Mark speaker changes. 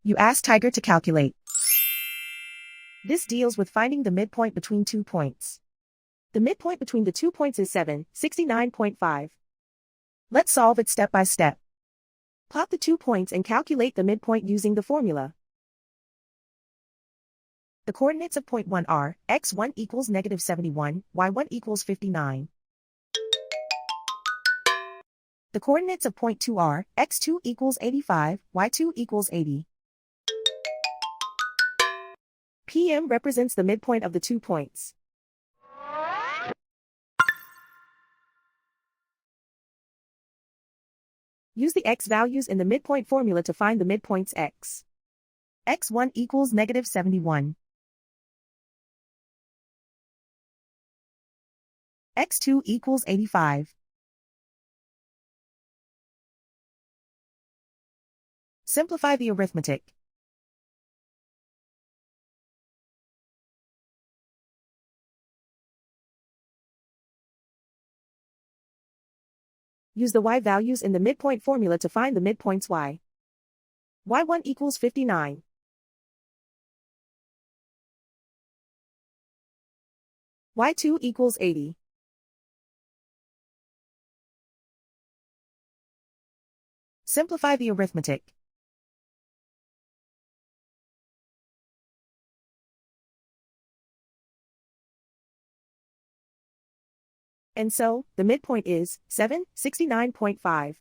Speaker 1: You ask Tiger to calculate. This deals with finding the midpoint between 2 points. The midpoint between the 2 points is 769.5. Let's solve it step by step. Plot the 2 points and calculate the midpoint using the formula. The coordinates of point 1 are x1 equals -71, y1 equals 59. The coordinates of point 2 are x2 equals 85, y2 equals 80. PM represents the midpoint of the 2 points. Use the x values in the midpoint formula to find the midpoints x. x1 equals -71. x2 equals 85. Simplify the arithmetic. Use the y values in the midpoint formula to find the midpoints y. y1 equals 59. y2 equals 80. Simplify the arithmetic. And so, the midpoint is 769.5.